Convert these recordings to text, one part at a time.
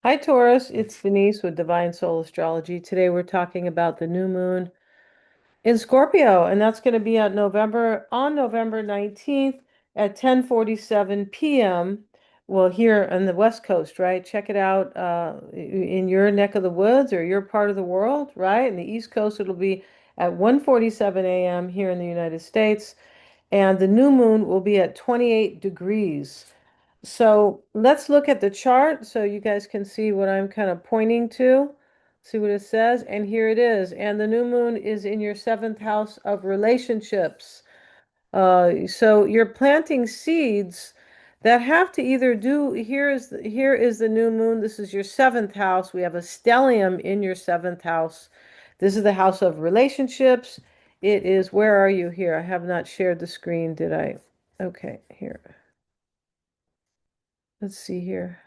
Hi, Taurus. It's Denise with Divine Soul Astrology. Today we're talking about the new moon in Scorpio, and that's going to be on November 19th at 10:47 p.m. Well, here on the West Coast, right? Check it out in your neck of the woods or your part of the world, right? In the East Coast, it'll be at 1:47 a.m. here in the United States, and the new moon will be at 28 degrees. So let's look at the chart so you guys can see what I'm kind of pointing to, see what it says. And here it is. And the new moon is in your seventh house of relationships. So you're planting seeds that have to either do, here is the new moon. This is your seventh house. We have a stellium in your seventh house. This is the house of relationships. It is, where are you here? I have not shared the screen, did I? Okay, here. Let's see here.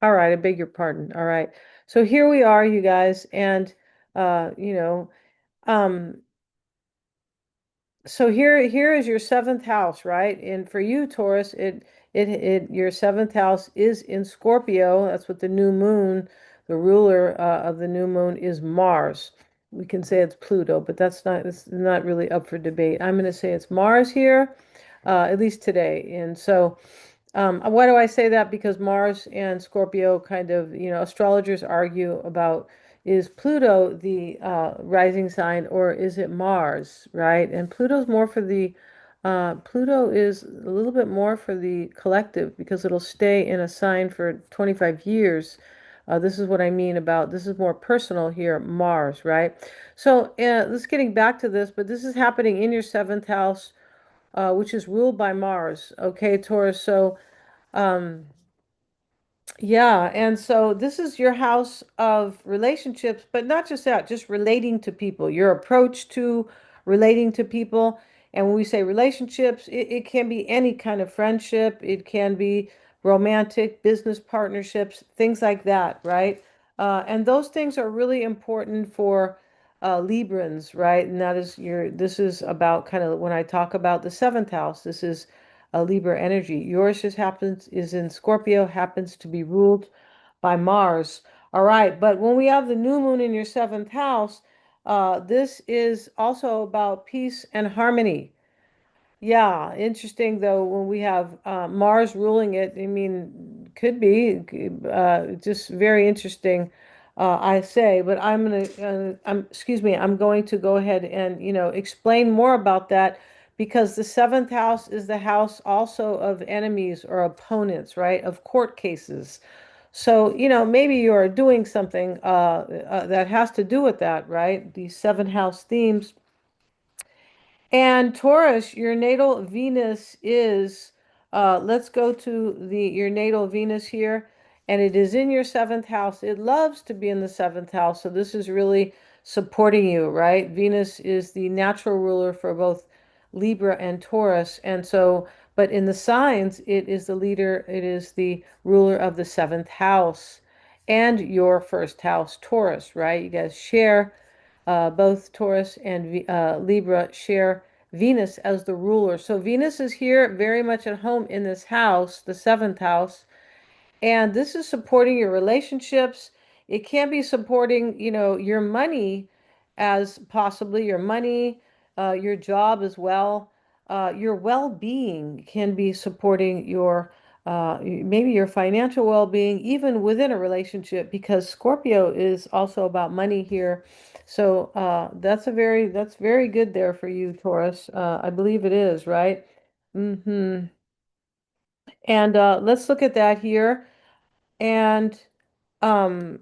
All right, I beg your pardon. All right. So here we are, you guys, and uh, you know, um, so here is your seventh house, right? And for you, Taurus, it your seventh house is in Scorpio. That's what the new moon, the ruler of the new moon is Mars. We can say it's Pluto, but it's not really up for debate. I'm going to say it's Mars here, at least today. And so why do I say that? Because Mars and Scorpio kind of, astrologers argue about, is Pluto the rising sign or is it Mars, right? And Pluto is a little bit more for the collective because it'll stay in a sign for 25 years. This is what I mean about, this is more personal here, Mars, right? So let's getting back to this, but this is happening in your seventh house, which is ruled by Mars. Okay, Taurus. So, um, yeah, and so this is your house of relationships, but not just that, just relating to people, your approach to relating to people. And when we say relationships, it can be any kind of friendship, it can be romantic, business partnerships, things like that, right? And those things are really important for Librans, right? And this is about kind of when I talk about the seventh house, this is a Libra energy. Yours just happens is in Scorpio, happens to be ruled by Mars. All right, but when we have the new moon in your seventh house, this is also about peace and harmony. Yeah, interesting though, when we have Mars ruling it, I mean, could be just very interesting, I say, but excuse me, I'm going to go ahead and, explain more about that because the seventh house is the house also of enemies or opponents, right? Of court cases. So, maybe you're doing something that has to do with that, right? These seven house themes. And Taurus, your natal Venus is, let's go to your natal Venus here, and it is in your seventh house. It loves to be in the seventh house, so this is really supporting you, right? Venus is the natural ruler for both Libra and Taurus, and so, but in the signs, it is the leader, it is the ruler of the seventh house and your first house, Taurus, right? You guys share both Taurus and Libra share Venus as the ruler. So Venus is here very much at home in this house, the seventh house, and this is supporting your relationships. It can be supporting, your money as possibly your money, your job as well. Your well-being can be supporting maybe your financial well-being, even within a relationship, because Scorpio is also about money here. So that's very good there for you, Taurus. I believe it is, right? Mm-hmm. And let's look at that here. And um,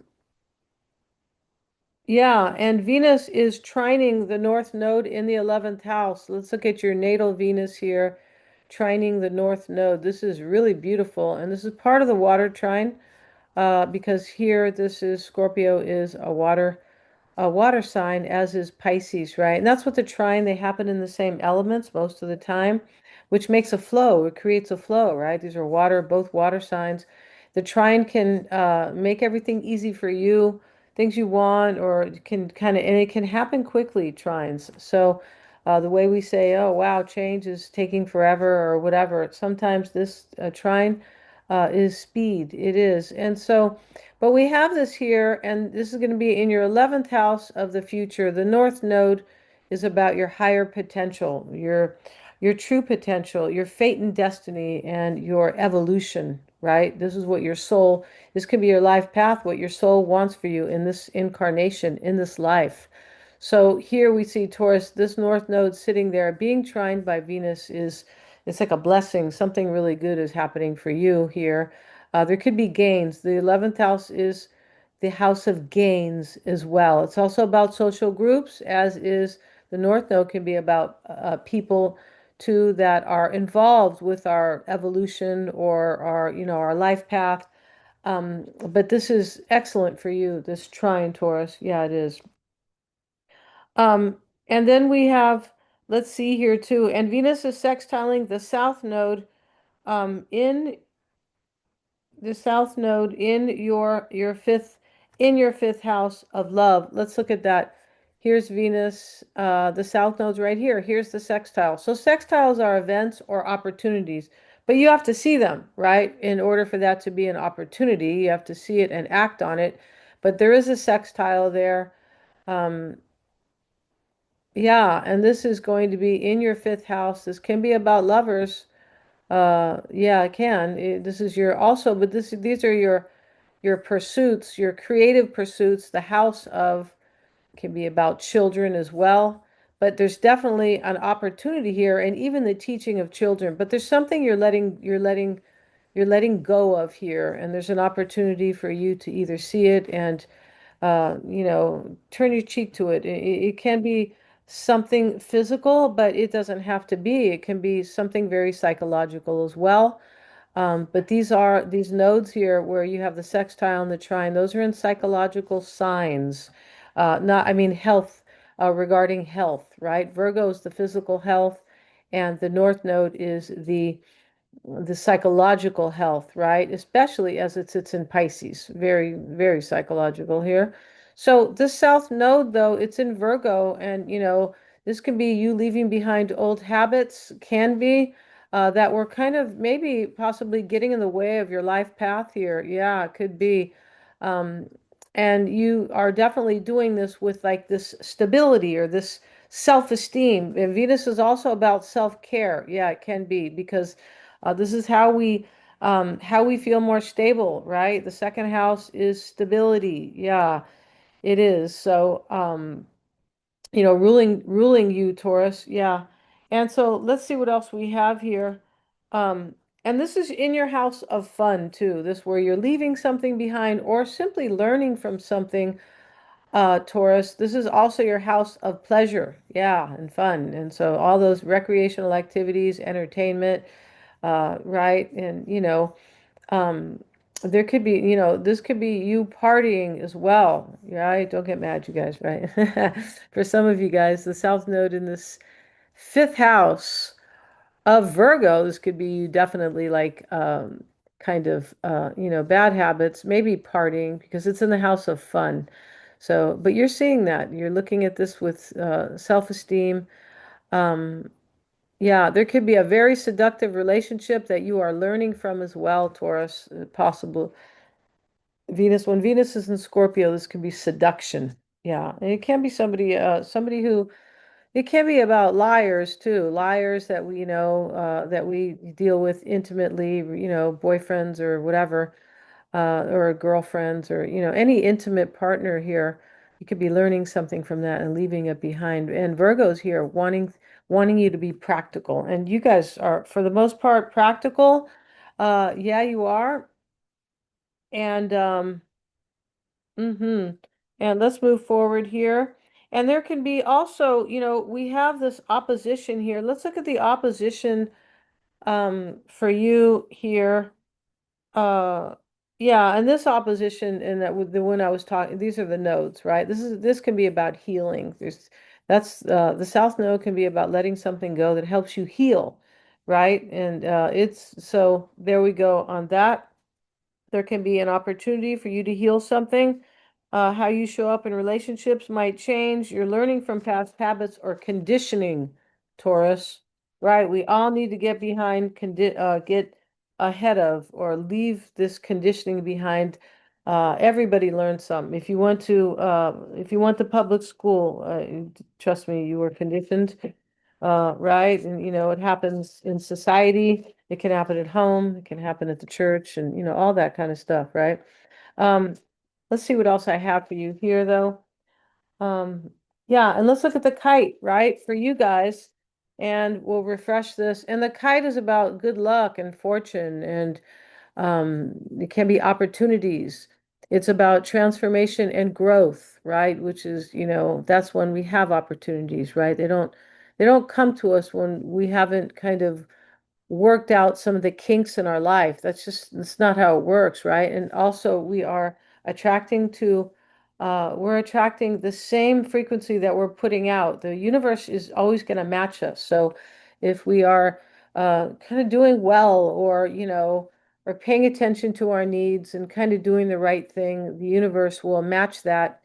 yeah, and Venus is trining the North Node in the 11th house. Let's look at your natal Venus here, trining the North Node. This is really beautiful, and this is part of the water trine, because here this is Scorpio is a water sign, as is Pisces, right? And that's what the trine, they happen in the same elements most of the time, which makes a flow. It creates a flow, right? These are both water signs. The trine can make everything easy for you, things you want, or it can kind of, and it can happen quickly, trines. So the way we say, oh, wow, change is taking forever or whatever, sometimes this trine. is speed. It is. And so, but we have this here, and this is going to be in your 11th house of the future. The North Node is about your higher potential, your true potential, your fate and destiny, and your evolution, right? This is what your soul, this can be your life path, what your soul wants for you in this incarnation, in this life. So here we see Taurus, this North Node sitting there being trined by Venus is it's like a blessing. Something really good is happening for you here. There could be gains. The 11th house is the house of gains as well. It's also about social groups, as is the North Node can be about people too that are involved with our evolution or our life path. But this is excellent for you, this trine Taurus. Yeah, it is. Um, and then we have, let's see here too, and Venus is sextiling the South Node in the South Node in your fifth house of love. Let's look at that. Here's Venus, the South Node's right here. Here's the sextile. So sextiles are events or opportunities, but you have to see them, right? In order for that to be an opportunity, you have to see it and act on it. But there is a sextile there. Um, yeah, and this is going to be in your fifth house. This can be about lovers. Yeah, it can. This is your also, but these are your pursuits, your creative pursuits. The house of can be about children as well. But there's definitely an opportunity here, and even the teaching of children. But there's something you're letting go of here, and there's an opportunity for you to either see it and turn your cheek to it. It can be something physical, but it doesn't have to be. It can be something very psychological as well. But these are these nodes here where you have the sextile and the trine. Those are in psychological signs. Not, I mean, health, regarding health, right? Virgo is the physical health, and the North Node is the psychological health, right? Especially as it sits in Pisces. Very, very psychological here. So this South Node, though, it's in Virgo, and this can be you leaving behind old habits, can be that were kind of maybe possibly getting in the way of your life path here. Yeah, it could be. Um, and you are definitely doing this with like this stability or this self-esteem. And Venus is also about self-care. Yeah, it can be because this is how we feel more stable, right? The second house is stability. Yeah, it is. So, ruling you, Taurus. Yeah. And so let's see what else we have here. Um, and this is in your house of fun too. This where you're leaving something behind or simply learning from something, Taurus. This is also your house of pleasure. Yeah, and fun. And so all those recreational activities, entertainment, right? And um, there could be, this could be you partying as well, right? Don't get mad, you guys, right? For some of you guys, the South Node in this fifth house of Virgo, this could be you definitely like kind of bad habits, maybe partying because it's in the house of fun. So, but you're seeing that. You're looking at this with self-esteem. Um, yeah, there could be a very seductive relationship that you are learning from as well, Taurus, possible. Venus, when Venus is in Scorpio, this can be seduction. Yeah, and it can be somebody who, it can be about liars too, liars that we deal with intimately, boyfriends or whatever, or girlfriends or any intimate partner here. You could be learning something from that and leaving it behind. And Virgo's here wanting you to be practical. And you guys are, for the most part, practical. Yeah, you are. And mm-hmm. And let's move forward here. And there can be also, we have this opposition here. Let's look at the opposition for you here. Uh, yeah, and this opposition and that with the one I was talking, these are the nodes, right? This can be about healing. That's the South Node can be about letting something go that helps you heal, right? And it's so there we go on that. There can be an opportunity for you to heal something. How you show up in relationships might change. You're learning from past habits or conditioning, Taurus, right? We all need to get behind, get ahead of or leave this conditioning behind. Everybody learns something. If you went to public school, trust me, you were conditioned, right? And it happens in society. It can happen at home. It can happen at the church, and all that kind of stuff, right? Um, let's see what else I have for you here, though. Um, yeah, and let's look at the kite, right? For you guys, and we'll refresh this. And the kite is about good luck and fortune, and it can be opportunities. It's about transformation and growth, right? Which is, that's when we have opportunities, right? They don't come to us when we haven't kind of worked out some of the kinks in our life. That's not how it works, right? And also attracting to, we're attracting the same frequency that we're putting out. The universe is always going to match us. So if we are kind of doing well, or paying attention to our needs and kind of doing the right thing, the universe will match that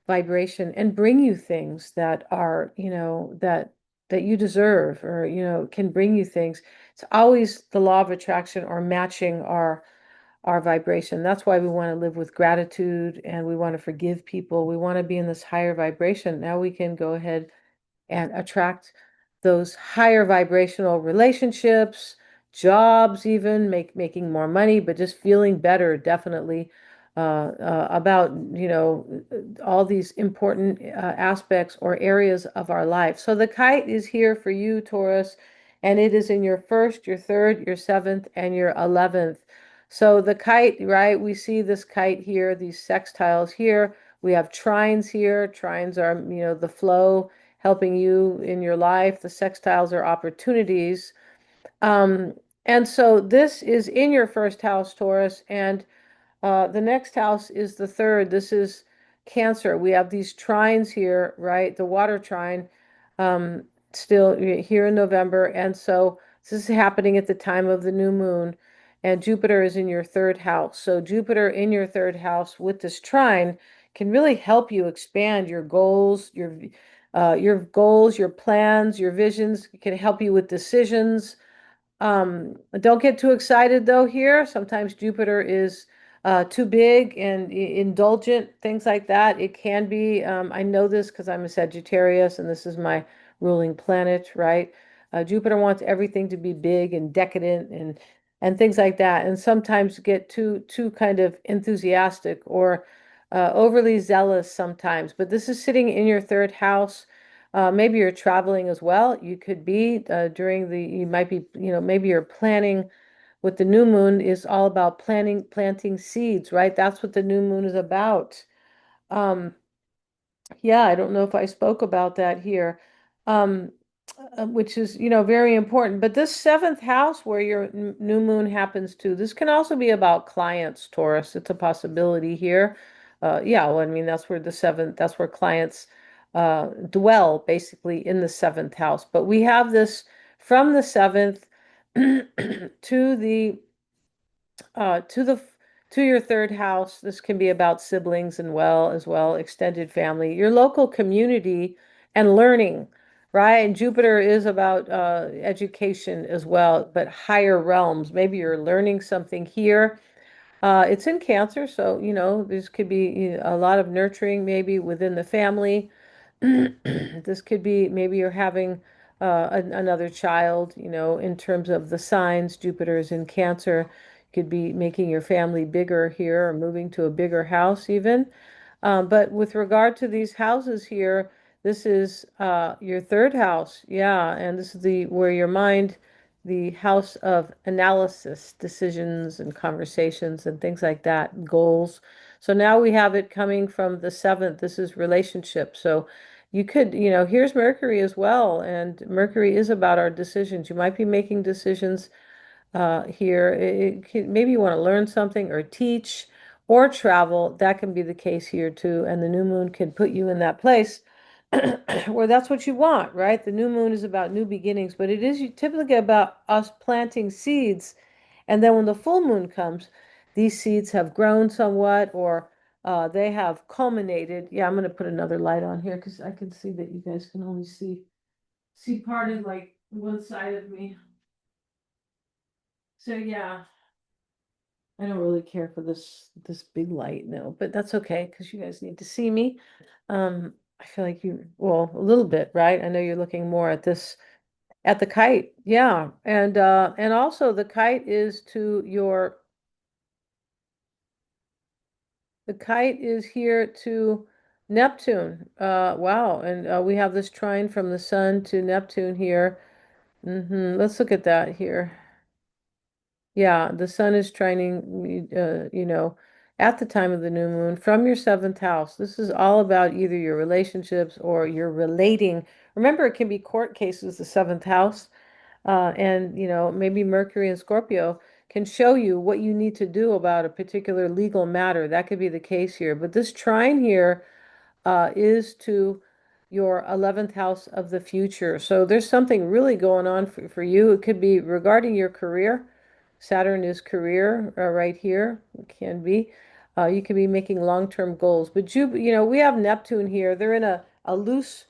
vibration and bring you things that are, that you deserve, or, can bring you things. It's always the law of attraction or matching our vibration. That's why we want to live with gratitude, and we want to forgive people. We want to be in this higher vibration. Now we can go ahead and attract those higher vibrational relationships, jobs, even making more money, but just feeling better, definitely, about, all these important aspects or areas of our life. So the kite is here for you, Taurus, and it is in your first, your third, your seventh, and your 11th. So the kite, right? We see this kite here, these sextiles here. We have trines here. Trines are, the flow, helping you in your life. The sextiles are opportunities. Um, and so this is in your first house, Taurus, and the next house is the third. This is Cancer. We have these trines here, right? The water trine, um, still here in November. And so this is happening at the time of the new moon. And Jupiter is in your third house. So Jupiter in your third house with this trine can really help you expand your goals, your plans, your visions. It can help you with decisions. Don't get too excited though here. Sometimes Jupiter is too big and indulgent, things like that. It can be, I know this because I'm a Sagittarius and this is my ruling planet, right? Jupiter wants everything to be big and decadent and things like that. And sometimes get too kind of enthusiastic or overly zealous sometimes. But this is sitting in your third house. Maybe you're traveling as well. You could be you might be, maybe you're planning. What the new moon is all about, planting seeds, right? That's what the new moon is about. Um, yeah, I don't know if I spoke about that here, um, which is, very important. But this seventh house where your new moon happens to, this can also be about clients, Taurus. It's a possibility here. Yeah, well, I mean, that's where clients dwell, basically, in the seventh house. But we have this from the seventh to the uh, to the to your third house. This can be about siblings and as well, extended family, your local community, and learning, right? And Jupiter is about education as well, but higher realms. Maybe you're learning something here. It's in Cancer, so this could be a lot of nurturing maybe within the family. This could be maybe you're having another child, in terms of the signs. Jupiter is in Cancer. Could be making your family bigger here or moving to a bigger house even. But with regard to these houses here, this is your third house. Yeah, and this is where your mind, the house of analysis, decisions and conversations and things like that, goals. So now we have it coming from the seventh. This is relationship. So you could, here's Mercury as well, and Mercury is about our decisions. You might be making decisions here. Maybe you want to learn something or teach or travel. That can be the case here too. And the new moon can put you in that place where that's what you want, right? The new moon is about new beginnings, but it is typically about us planting seeds. And then when the full moon comes, these seeds have grown somewhat, or they have culminated. Yeah, I'm going to put another light on here because I can see that you guys can only see part of like one side of me. So yeah, I don't really care for this big light, no, but that's okay because you guys need to see me. I feel like you, well, a little bit, right? I know you're looking more at this at the kite. Yeah. And also the kite is to your the kite is here to Neptune. Wow. And we have this trine from the sun to Neptune here. Let's look at that here. Yeah, the sun is trining, at the time of the new moon from your seventh house. This is all about either your relationships or your relating. Remember, it can be court cases, the seventh house, and maybe Mercury and Scorpio can show you what you need to do about a particular legal matter. That could be the case here. But this trine here is to your 11th house of the future. So there's something really going on for you. It could be regarding your career. Saturn is career right here. It can be. You could be making long-term goals. But we have Neptune here. They're in a loose,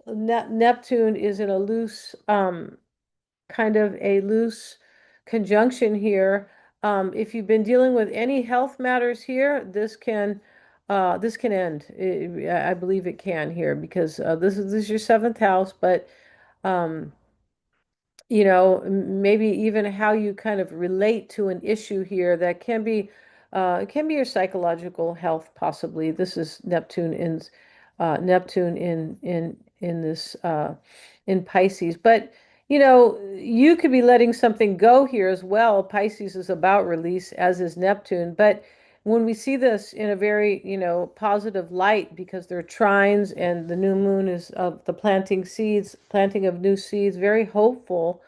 Neptune is in a loose kind of a loose conjunction here. If you've been dealing with any health matters here, this can end. I believe it can here because this is your seventh house, but um, maybe even how you kind of relate to an issue here that can be it can be your psychological health possibly. This is Neptune in this in Pisces, but you could be letting something go here as well. Pisces is about release, as is Neptune, but when we see this in a very, positive light because they're trines and the new moon is of the planting of new seeds, very hopeful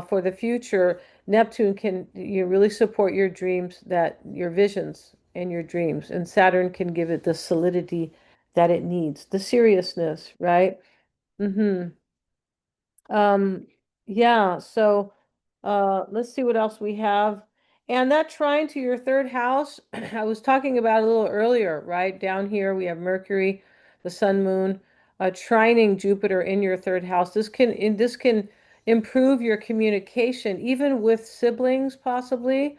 for the future. Neptune can really support your dreams, that your visions and your dreams, and Saturn can give it the solidity that it needs, the seriousness, right? Mm-hmm. Um, yeah, so let's see what else we have. And that trine to your third house, I was talking about a little earlier, right? Down here we have Mercury, the sun, moon, trining Jupiter in your third house. This can improve your communication, even with siblings possibly,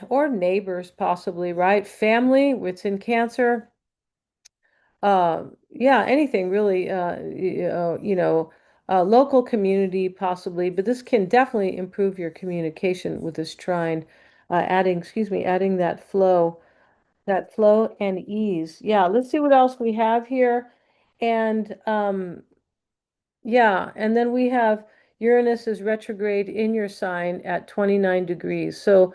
or neighbors possibly, right? Family, it's in Cancer. Yeah, anything really, local community possibly, but this can definitely improve your communication with this trine, adding that flow and ease. Yeah, let's see what else we have here. And yeah, and then we have Uranus is retrograde in your sign at 29 degrees. So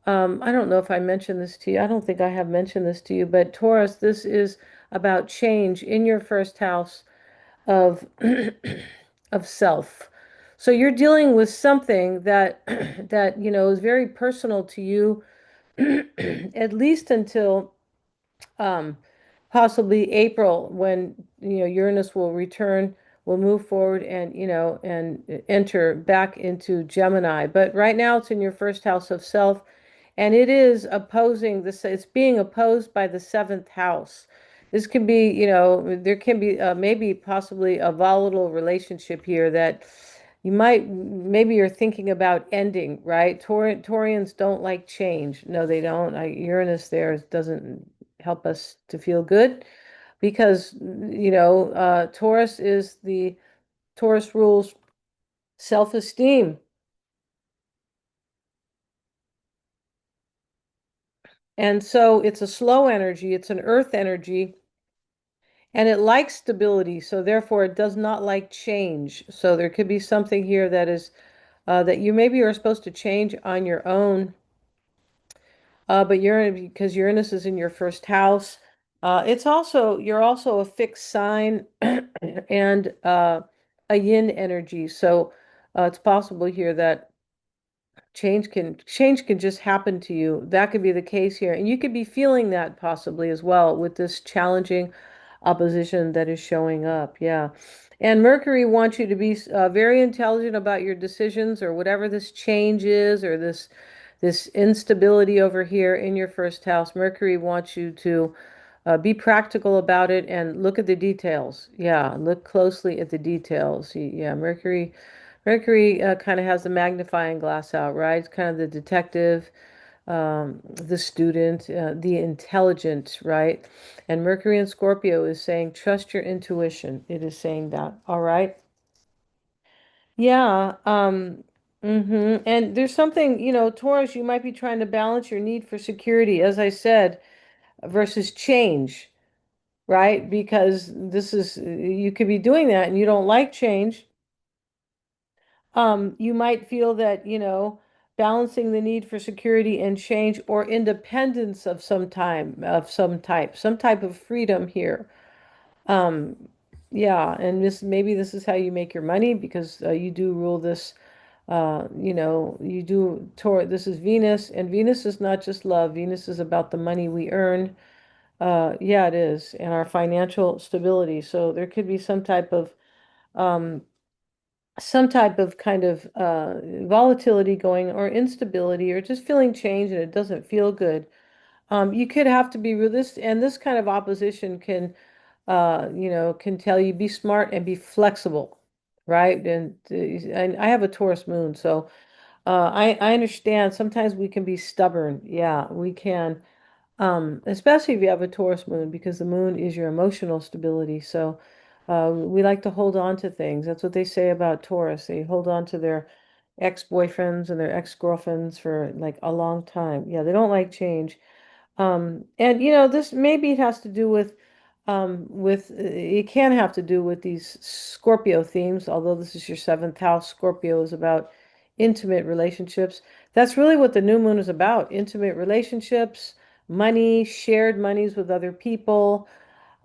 I don't know if I mentioned this to you. I don't think I have mentioned this to you, but Taurus, this is about change in your first house of of self. So you're dealing with something that that is very personal to you, at least until um, possibly April when Uranus will return, will move forward and enter back into Gemini. But right now it's in your first house of self, and it is opposing this. It's being opposed by the seventh house. This can be, there can be maybe possibly a volatile relationship here that maybe you're thinking about ending, right? Taurians don't like change. No, they don't. Uranus there doesn't help us to feel good because, Taurus rules self-esteem. And so it's a slow energy, it's an earth energy, and it likes stability. So therefore, it does not like change. So there could be something here that is that you maybe are supposed to change on your own. But because Uranus is in your first house, you're also a fixed sign and a yin energy. So it's possible here that change can just happen to you. That could be the case here, and you could be feeling that possibly as well with this challenging opposition that is showing up. Yeah. And Mercury wants you to be very intelligent about your decisions or whatever this change is or this instability over here in your first house. Mercury wants you to be practical about it and look at the details. Yeah, look closely at the details. Yeah, Mercury kind of has the magnifying glass out, right? It's kind of the detective, the student, the intelligent, right? And Mercury in Scorpio is saying, trust your intuition. It is saying that, all right? Yeah. And there's something, Taurus, you might be trying to balance your need for security, as I said, versus change, right? Because you could be doing that and you don't like change. You might feel that, balancing the need for security and change or independence of some type of freedom here. Um, yeah, and maybe this is how you make your money because you do rule this. You do Taurus. This is Venus, and Venus is not just love. Venus is about the money we earn. Yeah, it is, and our financial stability. So there could be um, some type of kind of volatility going or instability or just feeling change and it doesn't feel good. You could have to be realistic, and this kind of opposition can tell you be smart and be flexible, right? And I have a Taurus moon, so I understand sometimes we can be stubborn. Yeah, we can. Especially if you have a Taurus moon, because the moon is your emotional stability. So we like to hold on to things. That's what they say about Taurus. They hold on to their ex-boyfriends and their ex-girlfriends for like a long time. Yeah, they don't like change. And this maybe it has to do with it can have to do with these Scorpio themes, although this is your seventh house. Scorpio is about intimate relationships. That's really what the new moon is about, intimate relationships, money, shared monies with other people.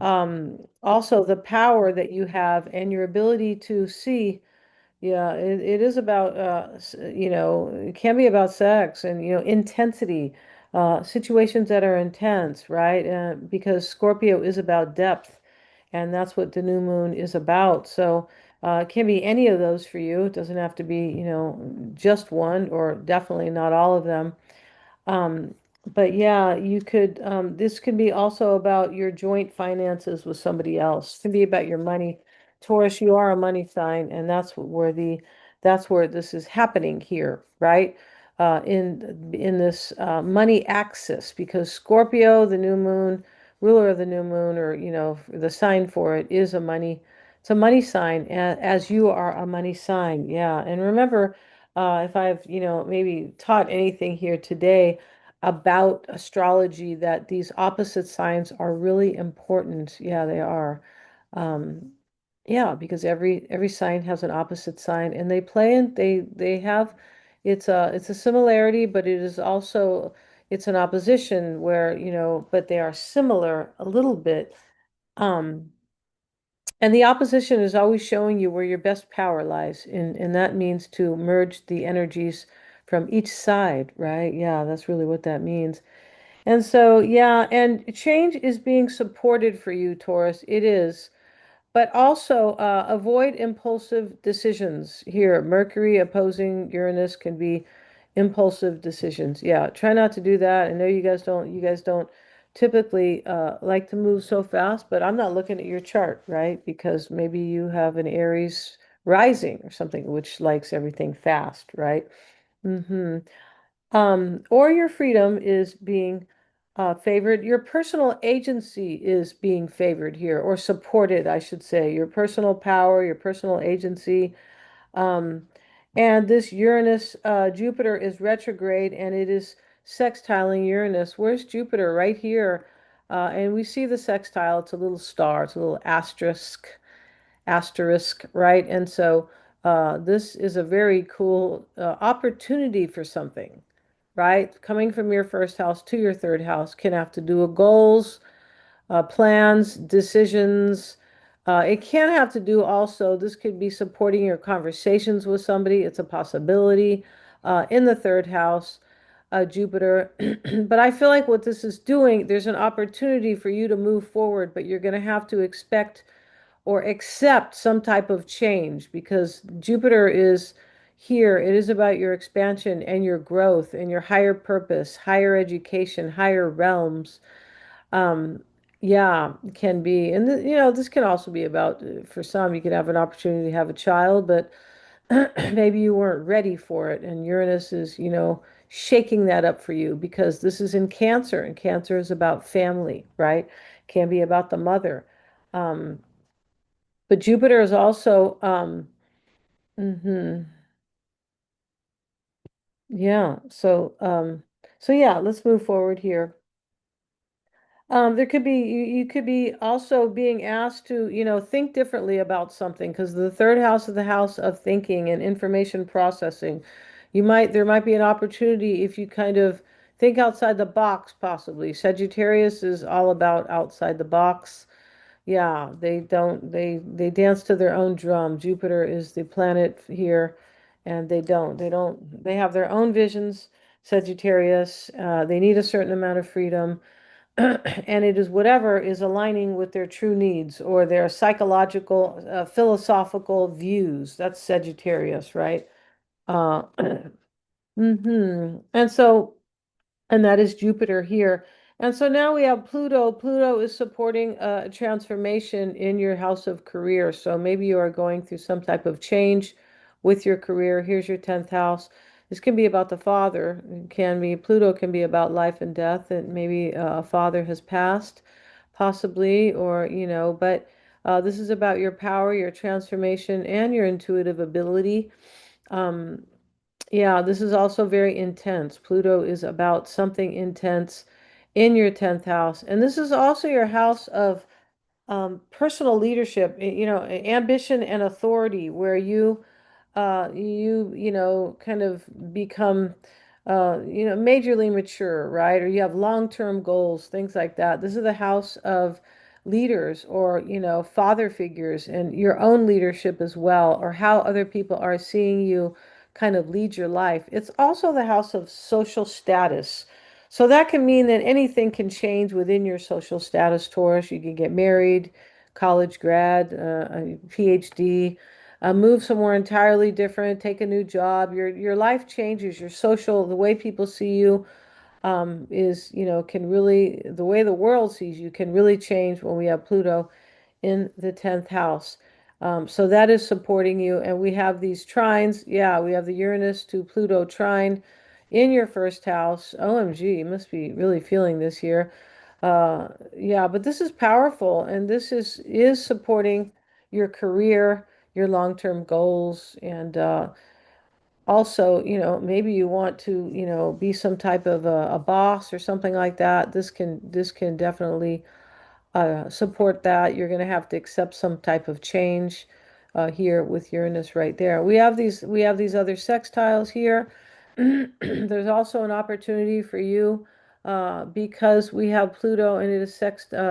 Also the power that you have and your ability to see. Yeah, it is about, it can be about sex and, intensity, situations that are intense, right? Because Scorpio is about depth, and that's what the new moon is about. So it can be any of those for you. It doesn't have to be, just one or definitely not all of them. Um, but yeah, this could be also about your joint finances with somebody else. It can be about your money. Taurus, you are a money sign, and that's where this is happening here, right? In this money axis, because Scorpio, the new moon, ruler of the new moon, or the sign for it is it's a money sign, as you are a money sign. Yeah, and remember, if I've, maybe taught anything here today about astrology, that these opposite signs are really important. Yeah, they are. Um, yeah, because every sign has an opposite sign, and they have it's a similarity, but it is also it's an opposition where, but they are similar a little bit. Um, and the opposition is always showing you where your best power lies, and that means to merge the energies from each side, right? Yeah, that's really what that means. And so, yeah, and change is being supported for you, Taurus. It is. But also avoid impulsive decisions here. Mercury opposing Uranus can be impulsive decisions. Yeah, try not to do that. I know you guys don't typically like to move so fast, but I'm not looking at your chart, right? Because maybe you have an Aries rising or something which likes everything fast, right? Mm-hmm. Or your freedom is being favored. Your personal agency is being favored here, or supported, I should say. Your personal power, your personal agency. Um, and this Uranus, Jupiter is retrograde and it is sextiling Uranus. Where's Jupiter? Right here. And we see the sextile. It's a little star, it's a little asterisk, right? And so this is a very cool opportunity for something, right? Coming from your first house to your third house can have to do with goals, plans, decisions. It can have to do also, this could be supporting your conversations with somebody. It's a possibility in the third house, Jupiter. But I feel like what this is doing, there's an opportunity for you to move forward, but you're going to have to expect or accept some type of change because Jupiter is here. It is about your expansion and your growth and your higher purpose, higher education, higher realms. Um, yeah, can be. And this can also be about, for some, you could have an opportunity to have a child, but maybe you weren't ready for it, and Uranus is, shaking that up for you because this is in Cancer, and Cancer is about family, right? Can be about the mother. Um, but Jupiter is also, mhm, yeah. So yeah, let's move forward here. There could be you could be also being asked to, think differently about something because the third house is the house of thinking and information processing. There might be an opportunity if you kind of think outside the box, possibly. Sagittarius is all about outside the box. Yeah, they dance to their own drum. Jupiter is the planet here, and they have their own visions. Sagittarius, they need a certain amount of freedom. And it is whatever is aligning with their true needs or their psychological, philosophical views. That's Sagittarius, right? Uh, And so, and that is Jupiter here. And so now we have Pluto. Pluto is supporting a transformation in your house of career. So maybe you are going through some type of change with your career. Here's your 10th house. This can be about the father. It can be, Pluto can be about life and death, and maybe a father has passed, possibly, or, but this is about your power, your transformation, and your intuitive ability. Um, yeah, this is also very intense. Pluto is about something intense in your 10th house. And this is also your house of personal leadership, ambition and authority, where kind of become, majorly mature, right? Or you have long-term goals, things like that. This is the house of leaders or, father figures and your own leadership as well, or how other people are seeing you kind of lead your life. It's also the house of social status. So that can mean that anything can change within your social status, Taurus. You can get married, college grad, a PhD, move somewhere entirely different, take a new job. Your life changes. Your social, the way people see you, is, can really, the way the world sees you can really change when we have Pluto in the 10th house. So that is supporting you. And we have these trines. Yeah, we have the Uranus to Pluto trine in your first house. OMG, you must be really feeling this here. Yeah, but this is powerful, and this is supporting your career, your long-term goals, and also, maybe you want to, be some type of a boss or something like that. This can definitely support that. You're going to have to accept some type of change here with Uranus right there. We have these other sextiles here. There's also an opportunity for you because we have Pluto and it is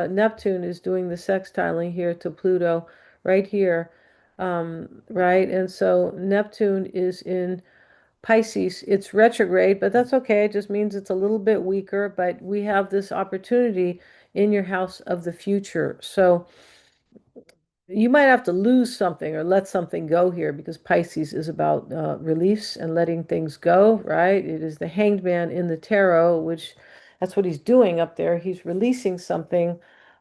Neptune is doing the sextiling here to Pluto right here. Right? And so Neptune is in Pisces. It's retrograde, but that's okay. It just means it's a little bit weaker, but we have this opportunity in your house of the future. So you might have to lose something or let something go here because Pisces is about release and letting things go, right? It is the hanged man in the tarot, which that's what he's doing up there. He's releasing something,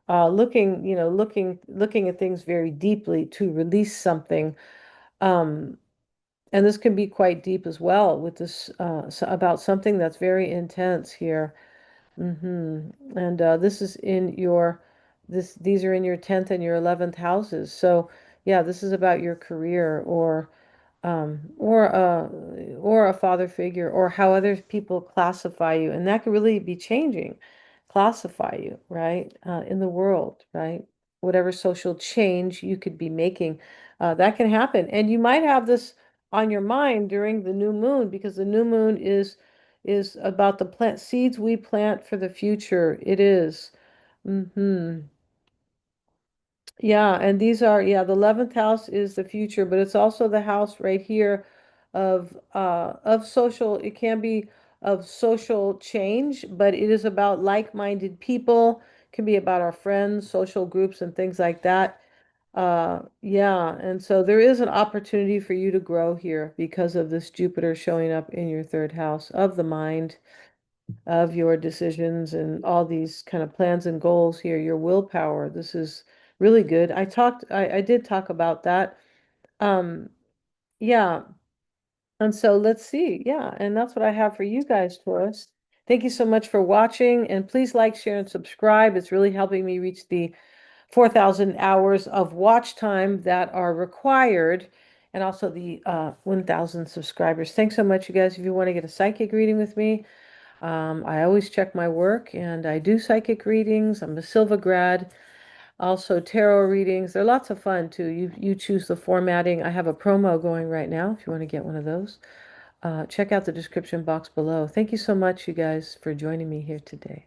looking at things very deeply to release something. Um, and this can be quite deep as well with this about something that's very intense here. And this is in your these are in your 10th and your 11th houses. So yeah, this is about your career um, or a or a father figure or how other people classify you, and that could really be changing, classify you, right, in the world, right? Whatever social change you could be making, that can happen, and you might have this on your mind during the new moon because the new moon is about the plant seeds we plant for the future. It is. Mm-hmm. Yeah, and the 11th house is the future, but it's also the house right here of social, it can be of social change, but it is about like-minded people, can be about our friends, social groups and things like that. Yeah, and so there is an opportunity for you to grow here because of this Jupiter showing up in your third house of the mind, of your decisions and all these kind of plans and goals here, your willpower. This is really good. I did talk about that. Um, Yeah. And so let's see. Yeah. And that's what I have for you guys, Taurus. Thank you so much for watching. And please like, share, and subscribe. It's really helping me reach the 4,000 hours of watch time that are required, and also the 1,000 subscribers. Thanks so much, you guys. If you want to get a psychic reading with me, I always check my work and I do psychic readings. I'm a Silva grad. Also, tarot readings. They're lots of fun too. You choose the formatting. I have a promo going right now if you want to get one of those. Check out the description box below. Thank you so much, you guys, for joining me here today.